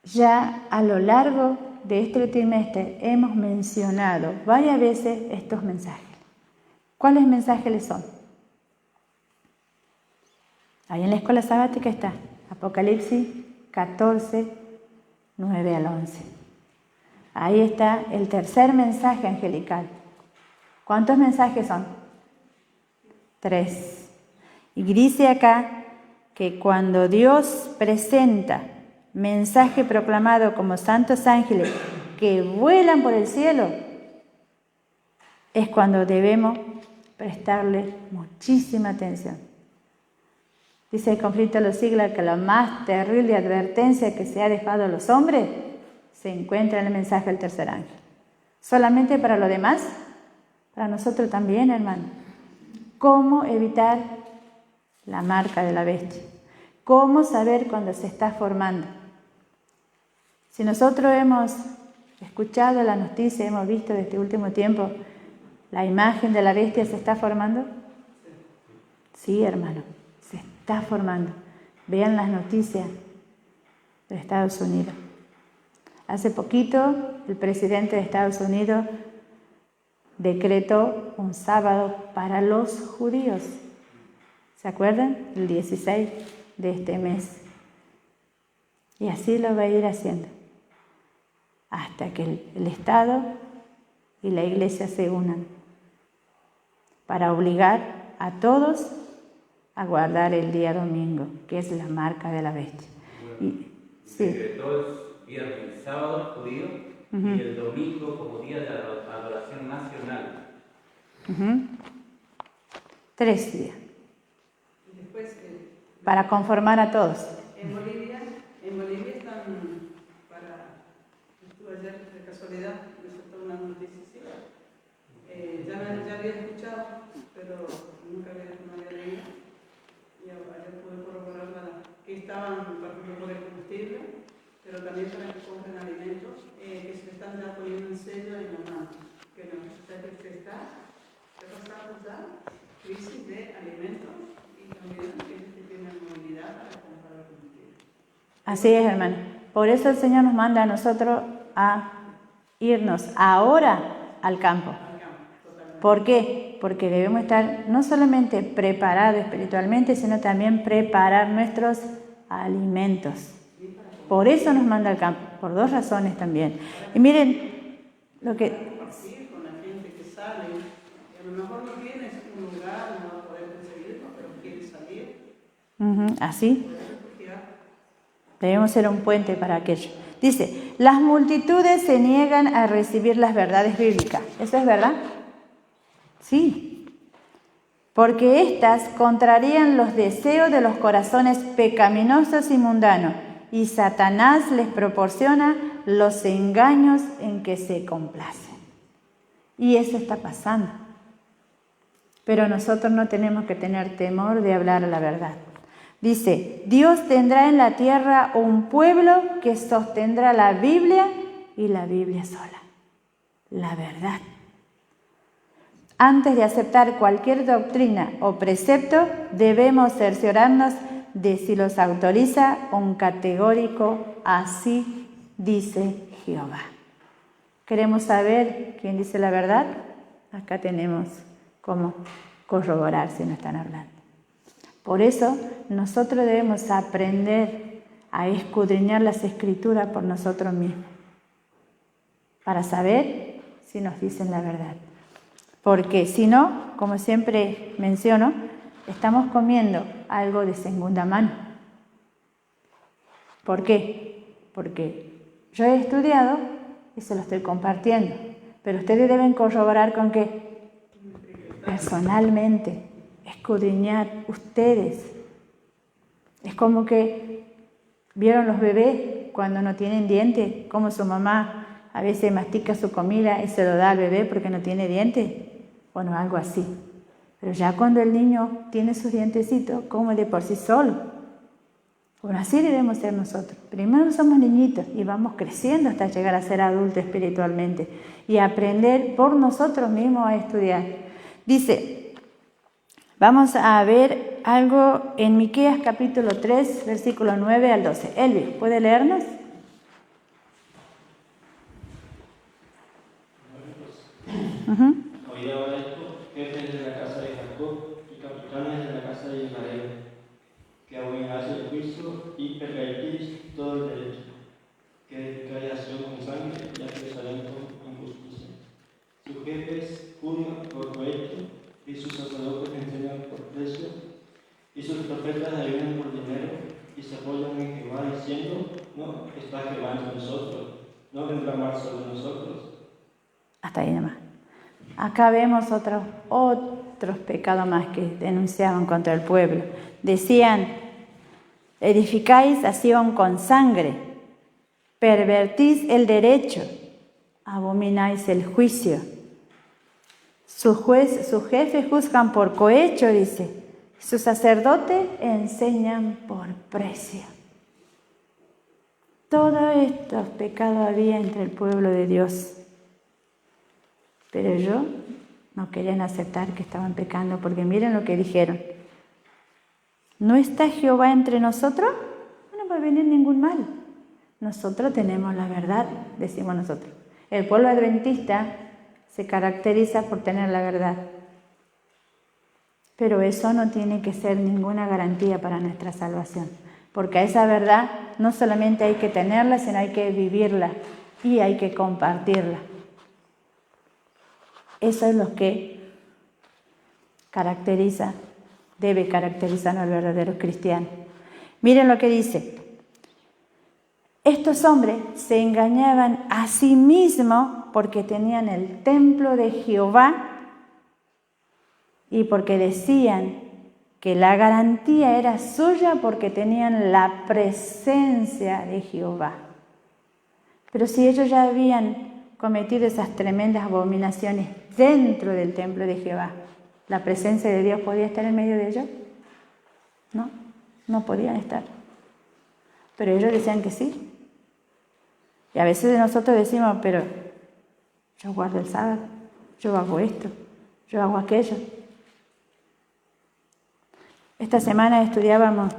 Ya a lo largo de este trimestre hemos mencionado varias veces estos mensajes. ¿Cuáles mensajes les son? Ahí en la escuela sabática está Apocalipsis 14, 9 al 11. Ahí está el tercer mensaje angelical. ¿Cuántos mensajes son? 3. Y dice acá que cuando Dios presenta mensaje proclamado como santos ángeles que vuelan por el cielo, es cuando debemos prestarle muchísima atención. Dice el conflicto de los siglos que la más terrible advertencia que se ha dejado a los hombres se encuentra en el mensaje del tercer ángel. ¿Solamente para los demás? Para nosotros también, hermano. ¿Cómo evitar la marca de la bestia? ¿Cómo saber cuando se está formando? Si nosotros hemos escuchado la noticia, hemos visto de este último tiempo, ¿la imagen de la bestia se está formando? Sí, hermano, se está formando. Vean las noticias de Estados Unidos. Hace poquito, el presidente de Estados Unidos decretó un sábado para los judíos. ¿Se acuerdan? El 16 de este mes. Y así lo va a ir haciendo. Hasta que el Estado y la Iglesia se unan para obligar a todos a guardar el día domingo, que es la marca de la bestia. Y, sí. Decretó el viernes, sábado judío y el domingo como día de adoración nacional. 3 días. Y después, para conformar a todos. En Bolivia de casualidad me soltó una noticia así. Ya había escuchado, pero nunca no había leído. Y ahora pude corroborar que estaban, por ejemplo, por el combustible, pero también para que compren alimentos, que se están ya poniendo en sello en la mano. Que no se está pasando ya crisis de alimentos y también que tienen movilidad para comprar el combustible. Así es, hermano. Por eso el Señor nos manda a nosotros a irnos ahora al campo. ¿Por qué? Porque debemos estar no solamente preparados espiritualmente, sino también preparar nuestros alimentos. Por eso nos manda al campo, por dos razones también. Y miren lo que... Compartir con la gente que sale, a lo mejor no tienes un lugar, no va a poder conseguirlo, pero quiere salir. Así. Debemos ser un puente para aquello. Dice, las multitudes se niegan a recibir las verdades bíblicas. ¿Eso es verdad? Sí. Porque éstas contrarían los deseos de los corazones pecaminosos y mundanos, y Satanás les proporciona los engaños en que se complacen. Y eso está pasando. Pero nosotros no tenemos que tener temor de hablar la verdad. Dice, Dios tendrá en la tierra un pueblo que sostendrá la Biblia y la Biblia sola. La verdad. Antes de aceptar cualquier doctrina o precepto, debemos cerciorarnos de si los autoriza un categórico así dice Jehová. ¿Queremos saber quién dice la verdad? Acá tenemos cómo corroborar si no están hablando. Por eso nosotros debemos aprender a escudriñar las Escrituras por nosotros mismos, para saber si nos dicen la verdad. Porque si no, como siempre menciono, estamos comiendo algo de segunda mano. ¿Por qué? Porque yo he estudiado y se lo estoy compartiendo, pero ustedes deben corroborar con qué. Personalmente, escudriñar ustedes. Es como que vieron los bebés cuando no tienen dientes, como su mamá a veces mastica su comida y se lo da al bebé porque no tiene dientes. Bueno, algo así. Pero ya cuando el niño tiene sus dientecitos, come de por sí solo. Bueno, así debemos ser nosotros. Primero somos niñitos y vamos creciendo hasta llegar a ser adultos espiritualmente y aprender por nosotros mismos a estudiar. Dice, vamos a ver algo en Miqueas capítulo 3, versículo 9 al 12. Elvi, ¿puede leernos? Oíd ahora esto, jefes de la casa de Jacob y capitanes de la casa de Israel, que abomináis el juicio y pervertís todo el derecho, que edificáis a Sion con sangre y a Jerusalén con injusticia. Sus jefes juzgan por cohecho y sus sacerdotes enseñan por precio y sus profetas adivinan por dinero y se apoyan en Jehová diciendo, no está Jehová entre nosotros, no vendrá mal sobre nosotros. Hasta ahí nomás. Acá vemos otros pecados más que denunciaban contra el pueblo. Decían, edificáis a Sion con sangre, pervertís el derecho, abomináis el juicio. Sus jefes juzgan por cohecho, dice. Sus sacerdotes enseñan por precio. Todos estos pecados había entre el pueblo de Dios. Pero ellos no querían aceptar que estaban pecando, porque miren lo que dijeron. ¿No está Jehová entre nosotros? No va a venir ningún mal. Nosotros tenemos la verdad, decimos nosotros. El pueblo adventista se caracteriza por tener la verdad. Pero eso no tiene que ser ninguna garantía para nuestra salvación. Porque esa verdad no solamente hay que tenerla, sino hay que vivirla y hay que compartirla. Eso es lo que debe caracterizarnos al verdadero cristiano. Miren lo que dice. Estos hombres se engañaban a sí mismos porque tenían el templo de Jehová y porque decían que la garantía era suya porque tenían la presencia de Jehová. Pero si ellos ya habían cometido esas tremendas abominaciones dentro del templo de Jehová, ¿la presencia de Dios podía estar en medio de ellos? No, no podían estar. Pero ellos decían que sí. Y a veces nosotros decimos, pero yo guardo el sábado, yo hago esto, yo hago aquello. Esta semana estudiábamos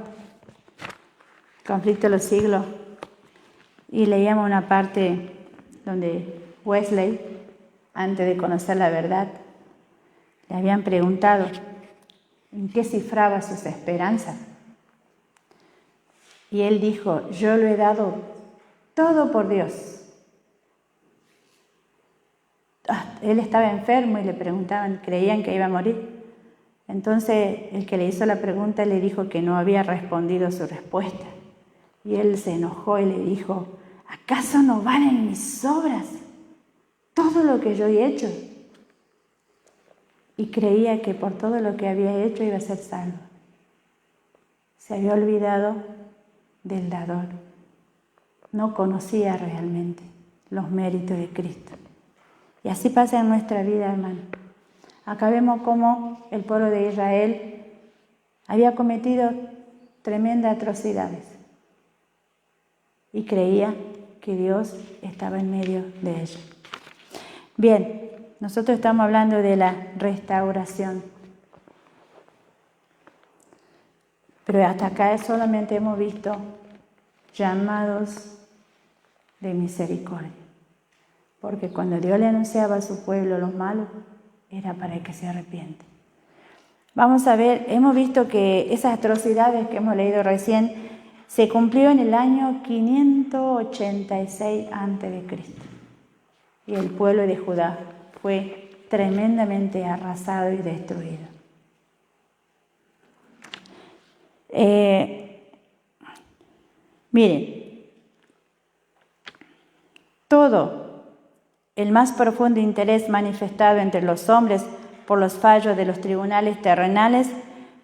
Conflicto de los Siglos y leíamos una parte donde Wesley, antes de conocer la verdad, le habían preguntado en qué cifraba sus esperanzas. Y él dijo, yo lo he dado todo por Dios. Él estaba enfermo y le preguntaban, creían que iba a morir. Entonces el que le hizo la pregunta le dijo que no había respondido su respuesta. Y él se enojó y le dijo, ¿acaso no valen mis obras? Todo lo que yo he hecho. Y creía que por todo lo que había hecho iba a ser salvo. Se había olvidado del dador. No conocía realmente los méritos de Cristo. Y así pasa en nuestra vida, hermano. Acá vemos cómo el pueblo de Israel había cometido tremendas atrocidades y creía que Dios estaba en medio de ellos. Bien, nosotros estamos hablando de la restauración. Pero hasta acá solamente hemos visto llamados de misericordia. Porque cuando Dios le anunciaba a su pueblo los malos, era para que se arrepiente. Vamos a ver, hemos visto que esas atrocidades que hemos leído recién se cumplió en el año 586 a.C. Y el pueblo de Judá fue tremendamente arrasado y destruido. Miren, todo el más profundo interés manifestado entre los hombres por los fallos de los tribunales terrenales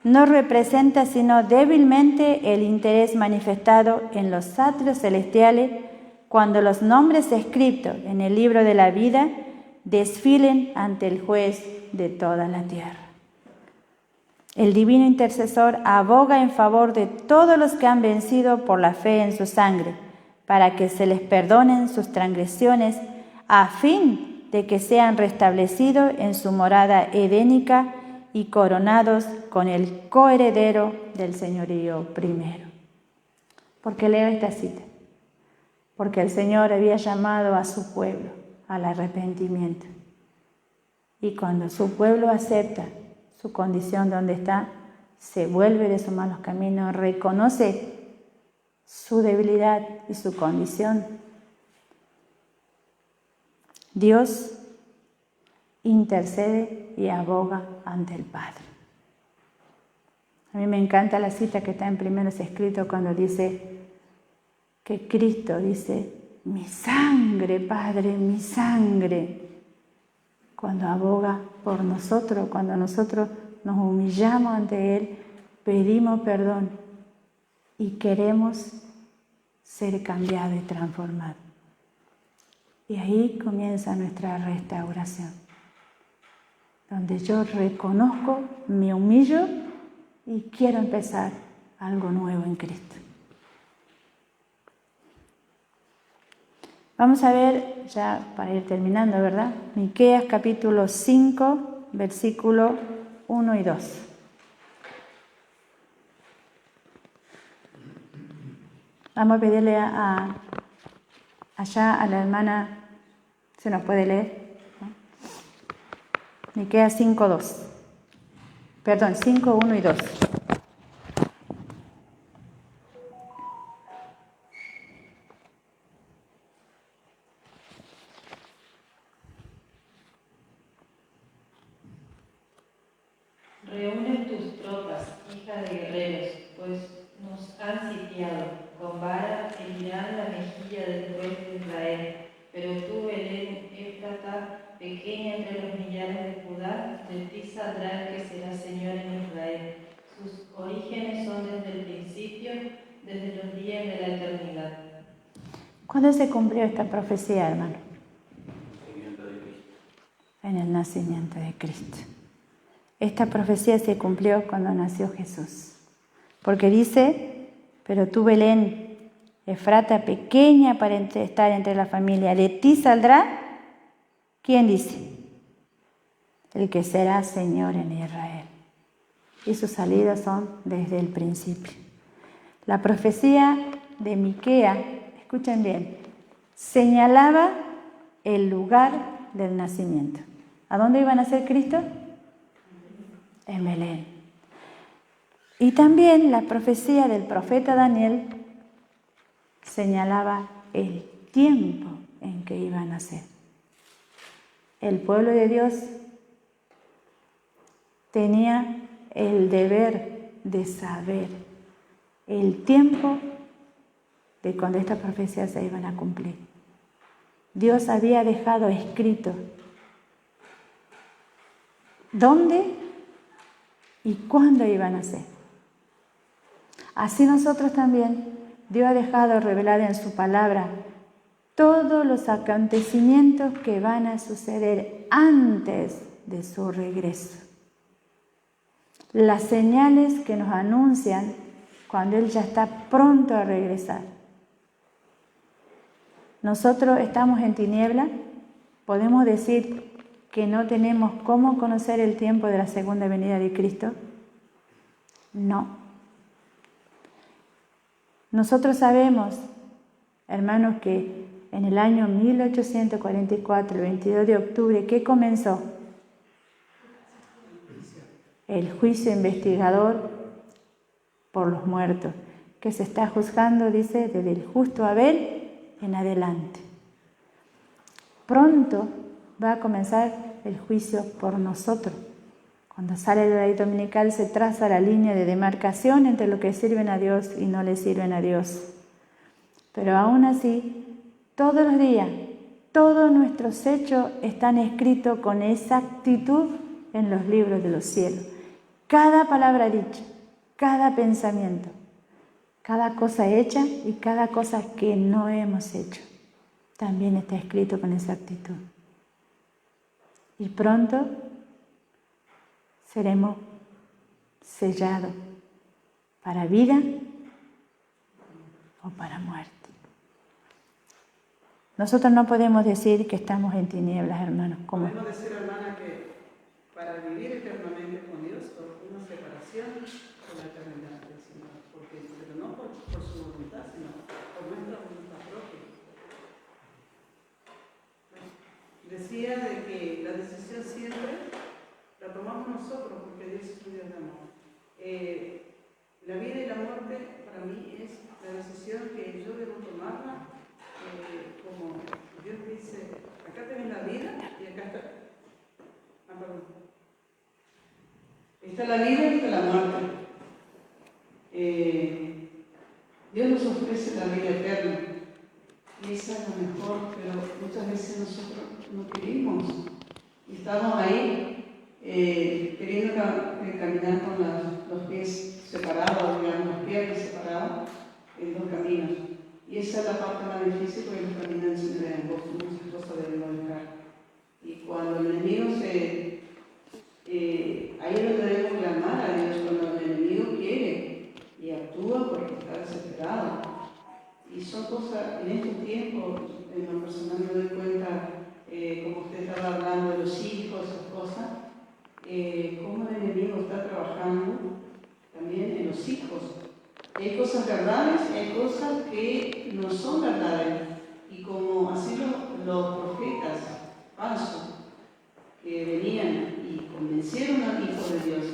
no representa sino débilmente el interés manifestado en los atrios celestiales cuando los nombres escritos en el libro de la vida desfilen ante el juez de toda la tierra. El divino intercesor aboga en favor de todos los que han vencido por la fe en su sangre, para que se les perdonen sus transgresiones, a fin de que sean restablecidos en su morada edénica y coronados con el coheredero del señorío primero. ¿Por qué leo esta cita? Porque el Señor había llamado a su pueblo al arrepentimiento. Y cuando su pueblo acepta su condición donde está, se vuelve de sus malos caminos, reconoce su debilidad y su condición, Dios intercede y aboga ante el Padre. A mí me encanta la cita que está en Primeros Escritos cuando dice que Cristo dice, mi sangre, Padre, mi sangre, cuando aboga por nosotros, cuando nosotros nos humillamos ante Él, pedimos perdón y queremos ser cambiados y transformados. Y ahí comienza nuestra restauración, donde yo reconozco, me humillo y quiero empezar algo nuevo en Cristo. Vamos a ver, ya para ir terminando, ¿verdad? Miqueas capítulo 5, versículo 1 y 2. Vamos a pedirle allá a la hermana, ¿se nos puede leer? Miqueas 5, 2. Perdón, 5, 1 y 2. Reúne tus tropas, hija de guerreros, pues nos han sitiado. Con vara herirán la mejilla del juez de Israel. Pero tú, Belén Éfrata, pequeña entre los millares de Judá, de ti saldrá el que será Señor en Israel. Sus orígenes son desde el principio, desde los días de la eternidad. ¿Cuándo se cumplió esta profecía, hermano? Nacimiento de Cristo. En el nacimiento de Cristo. Esta profecía se cumplió cuando nació Jesús. Porque dice, pero tú, Belén, Efrata, pequeña para estar entre la familia, de ti saldrá, ¿quién dice? El que será Señor en Israel. Y sus salidas son desde el principio. La profecía de Miquea, escuchen bien, señalaba el lugar del nacimiento. ¿A dónde iba a nacer Cristo? En Belén. Y también la profecía del profeta Daniel señalaba el tiempo en que iba a nacer. El pueblo de Dios tenía el deber de saber el tiempo de cuando estas profecías se iban a cumplir. Dios había dejado escrito dónde y cuándo iban a ser. Así nosotros también, Dios ha dejado revelar en su palabra todos los acontecimientos que van a suceder antes de su regreso. Las señales que nos anuncian cuando Él ya está pronto a regresar. Nosotros estamos en tiniebla, podemos decir que no tenemos cómo conocer el tiempo de la segunda venida de Cristo. No. Nosotros sabemos, hermanos, que en el año 1844, el 22 de octubre, ¿qué comenzó? El juicio investigador por los muertos, que se está juzgando, dice, desde el justo Abel en adelante. Pronto va a comenzar el juicio por nosotros. Cuando sale la ley dominical se traza la línea de demarcación entre lo que sirven a Dios y no le sirven a Dios. Pero aún así, todos los días, todos nuestros hechos están escritos con exactitud en los libros de los cielos. Cada palabra dicha, cada pensamiento, cada cosa hecha y cada cosa que no hemos hecho, también está escrito con exactitud. Y pronto seremos sellados para vida o para muerte. Nosotros no podemos decir que estamos en tinieblas, hermanos. ¿Cómo? Podemos decir, hermana, que para vivir eternamente con Dios, una separación con la eternidad del Señor, pero no por su voluntad, sino por nuestra voluntad propia. Decía de que la decisión siempre la tomamos nosotros, porque Dios es un Dios de amor. La vida y la muerte para mí es la decisión que yo debo tomarla, como Dios dice, acá tenés la vida y acá está. Está la vida y está la muerte. Dios nos ofrece la vida eterna y esa es la mejor, pero muchas veces nosotros no queremos y estamos ahí queriendo caminar con los pies separados, digamos, las piernas separadas en dos caminos. Y esa es la parte más difícil porque los caminos siempre en vos, muchas cosas debemos dejar. Y cuando el enemigo ahí es donde debemos clamar a Dios, cuando el enemigo quiere y actúa porque está desesperado. Y son cosas, en estos tiempos, en lo personal me doy cuenta, como usted estaba hablando de los hijos, esas cosas, cómo el enemigo está trabajando también en los hijos. Hay cosas verdades, hay cosas que no son verdades. Y como así los profetas falsos que venían y convencieron al Hijo de Dios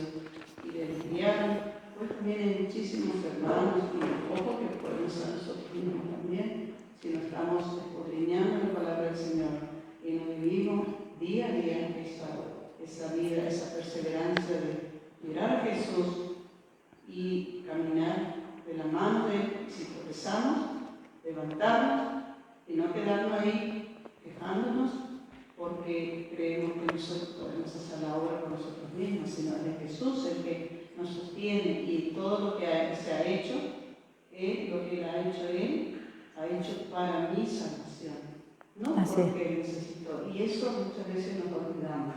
y le desviaron, pues también hay muchísimos hermanos y ojo que podemos ser nosotros mismos también, si no estamos escudriñando la palabra del Señor y no vivimos día a día esa vida, esa perseverancia de mirar a Jesús y caminar de la mano de Él, si tropezamos, levantarnos y no quedarnos ahí quejándonos porque creemos que nosotros podemos hacer la obra por nosotros mismos, sino de Jesús el que nos sostiene y todo lo que se ha hecho, lo que Él ha hecho Él, ha hecho para mi salvación, no Así porque necesito. Y eso muchas veces nos olvidamos.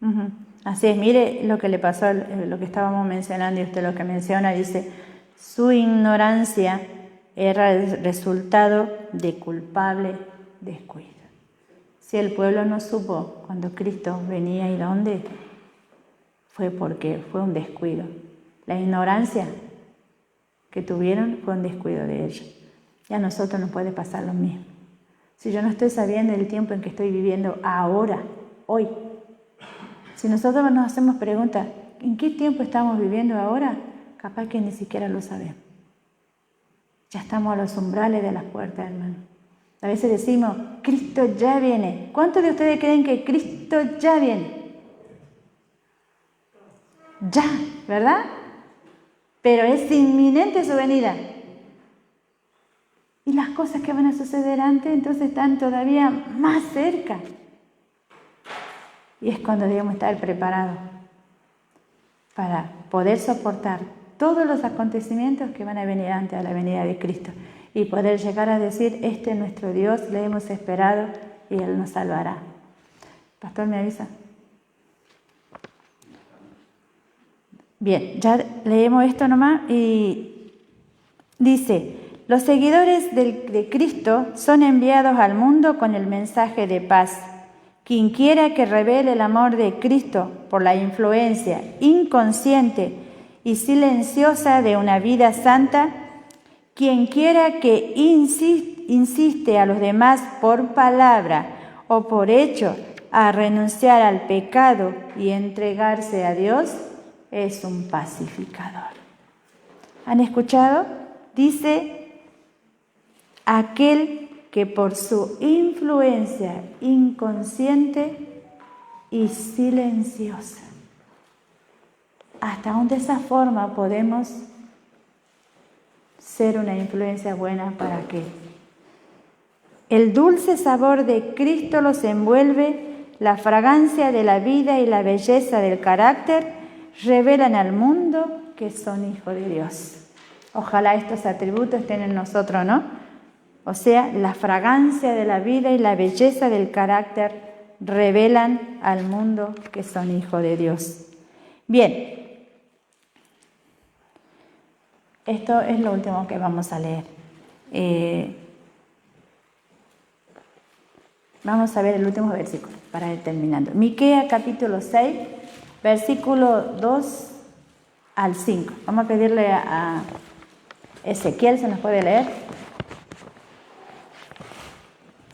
Ujú. Así es, mire lo que le pasó, lo que estábamos mencionando y usted lo que menciona, dice, su ignorancia era el resultado de culpable descuido. Si el pueblo no supo cuando Cristo venía y dónde, fue porque fue un descuido. La ignorancia que tuvieron fue un descuido de ellos. Y a nosotros nos puede pasar lo mismo. Si yo no estoy sabiendo el tiempo en que estoy viviendo ahora, hoy, si nosotros nos hacemos preguntas, ¿en qué tiempo estamos viviendo ahora? Capaz que ni siquiera lo sabemos. Ya estamos a los umbrales de las puertas, hermano. A veces decimos, Cristo ya viene. ¿Cuántos de ustedes creen que Cristo ya viene? Ya, ¿verdad? Pero es inminente su venida. Y las cosas que van a suceder antes, entonces están todavía más cerca. Y es cuando debemos estar preparados para poder soportar todos los acontecimientos que van a venir antes de la venida de Cristo y poder llegar a decir, este es nuestro Dios, le hemos esperado y Él nos salvará. Pastor, ¿me avisa? Bien, ya leemos esto nomás y dice, los seguidores de Cristo son enviados al mundo con el mensaje de paz. Quien quiera que revele el amor de Cristo por la influencia inconsciente y silenciosa de una vida santa, quien quiera que insiste a los demás por palabra o por hecho a renunciar al pecado y entregarse a Dios, es un pacificador. ¿Han escuchado? Dice, aquel que por su influencia inconsciente y silenciosa. Hasta de esa forma podemos ser una influencia buena para que el dulce sabor de Cristo los envuelve, la fragancia de la vida y la belleza del carácter revelan al mundo que son hijos de Dios. Ojalá estos atributos estén en nosotros, ¿no? O sea, la fragancia de la vida y la belleza del carácter revelan al mundo que son hijos de Dios. Bien, esto es lo último que vamos a leer. Vamos a ver el último versículo para ir terminando. Miqueas capítulo 6, versículo 2 al 5. Vamos a pedirle a Ezequiel, ¿se nos puede leer?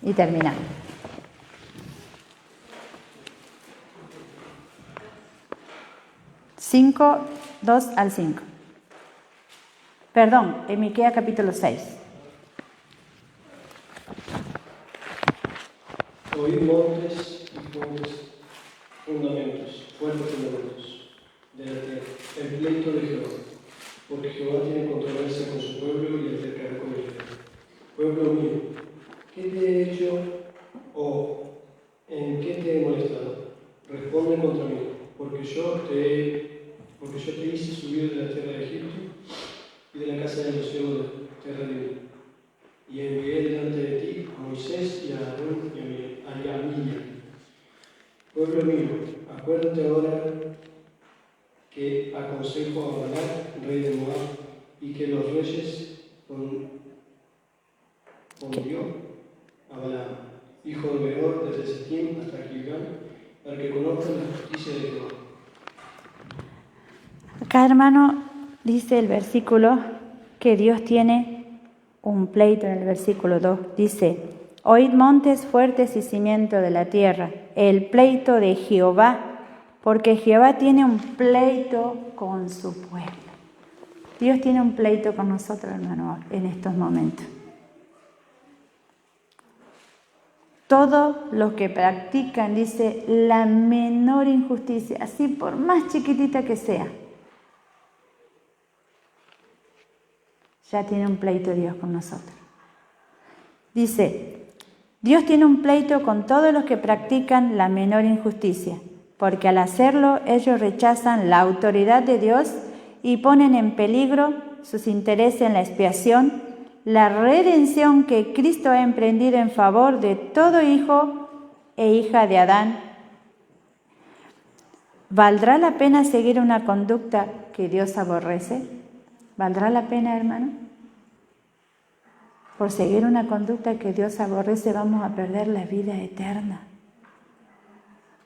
Y terminamos. Cinco, 2 al 5. Perdón, en Miqueas capítulo 6. Oíd montes y fuertes fundamentos de la tierra, el pleito de Jehová, porque Jehová tiene controversia con su pueblo y altercará con él. Pueblo mío, ¿qué te he hecho o en qué te he molestado? Responde contra mí, porque yo te hice subir de la tierra de Egipto y de la casa de los siervos de tierra de mí. Y envié delante de ti a Moisés y a Aarón y a Miriam. Pueblo mío, acuérdate ahora que aconsejo a Balac, rey de Moab, y que los reyes pondrió a Balaam, hijo de Beor, desde Sittim hasta Gilgal, para que conozcan la justicia de Jehová. Acá, hermano, dice el versículo que Dios tiene un pleito en el versículo 2. Dice, oíd montes fuertes y cimiento de la tierra, el pleito de Jehová, porque Jehová tiene un pleito con su pueblo. Dios tiene un pleito con nosotros, hermano, en estos momentos. Todos los que practican, dice, la menor injusticia, así por más chiquitita que sea, ya tiene un pleito Dios con nosotros. Dice, Dios tiene un pleito con todos los que practican la menor injusticia, porque al hacerlo ellos rechazan la autoridad de Dios y ponen en peligro sus intereses en la expiación la redención que Cristo ha emprendido en favor de todo hijo e hija de Adán. ¿Valdrá la pena seguir una conducta que Dios aborrece? ¿Valdrá la pena, hermano? Por seguir una conducta que Dios aborrece vamos a perder la vida eterna.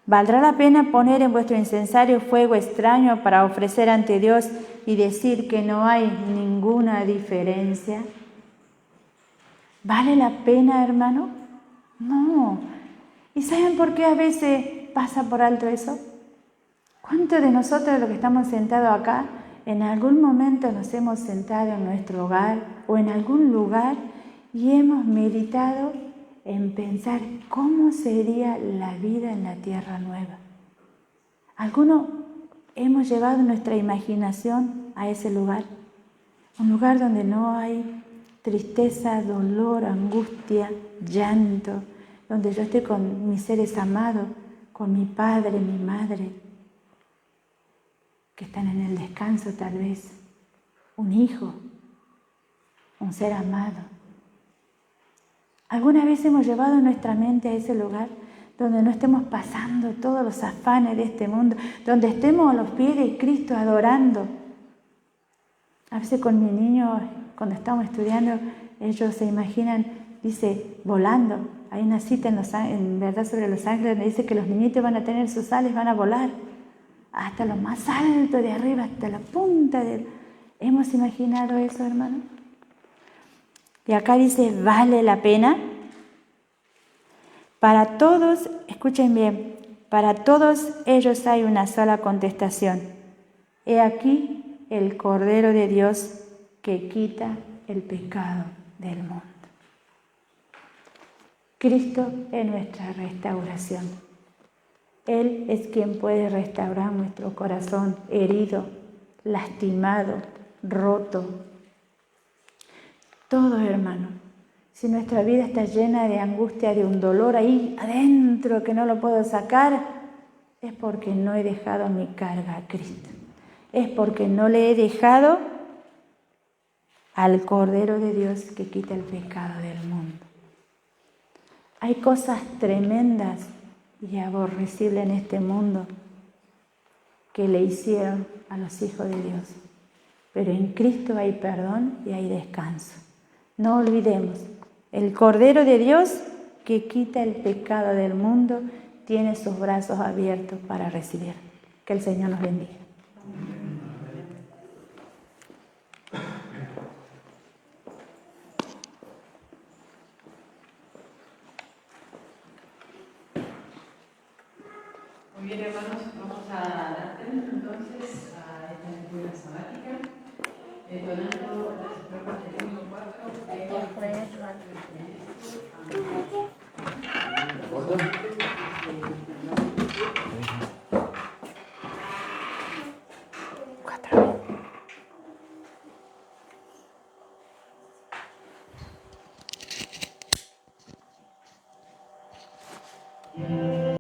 ¿Valdrá la pena poner en vuestro incensario fuego extraño para ofrecer ante Dios y decir que no hay ninguna diferencia? ¿Vale la pena, hermano? No. ¿Y saben por qué a veces pasa por alto eso? ¿Cuántos de nosotros, los que estamos sentados acá, en algún momento nos hemos sentado en nuestro hogar o en algún lugar y hemos meditado en pensar cómo sería la vida en la tierra nueva? Algunos hemos llevado nuestra imaginación a ese lugar, un lugar donde no hay tristeza, dolor, angustia, llanto, donde yo esté con mis seres amados, con mi padre, mi madre, que están en el descanso tal vez, un hijo, un ser amado. ¿Alguna vez hemos llevado nuestra mente a ese lugar donde no estemos pasando todos los afanes de este mundo, donde estemos a los pies de Cristo adorando? A veces con mi niño, cuando estamos estudiando, ellos se imaginan, dice, volando. Hay una cita en Verdad sobre los Ángeles donde dice que los niñitos van a tener sus alas, van a volar hasta lo más alto de arriba, hasta la punta del... ¿Hemos imaginado eso, hermano? Y acá dice, ¿vale la pena? Para todos, escuchen bien, para todos ellos hay una sola contestación. He aquí el Cordero de Dios que quita el pecado del mundo. Cristo es nuestra restauración. Él es quien puede restaurar nuestro corazón herido, lastimado, roto. Todo, hermano. Si nuestra vida está llena de angustia, de un dolor ahí adentro que no lo puedo sacar, es porque no he dejado mi carga a Cristo. Es porque no le he dejado al Cordero de Dios que quita el pecado del mundo. Hay cosas tremendas y aborrecibles en este mundo que le hicieron a los hijos de Dios. Pero en Cristo hay perdón y hay descanso. No olvidemos, el Cordero de Dios que quita el pecado del mundo tiene sus brazos abiertos para recibir. Que el Señor nos bendiga. Muy bien, hermanos, vamos a dar entonces a esta lectura sabática, donando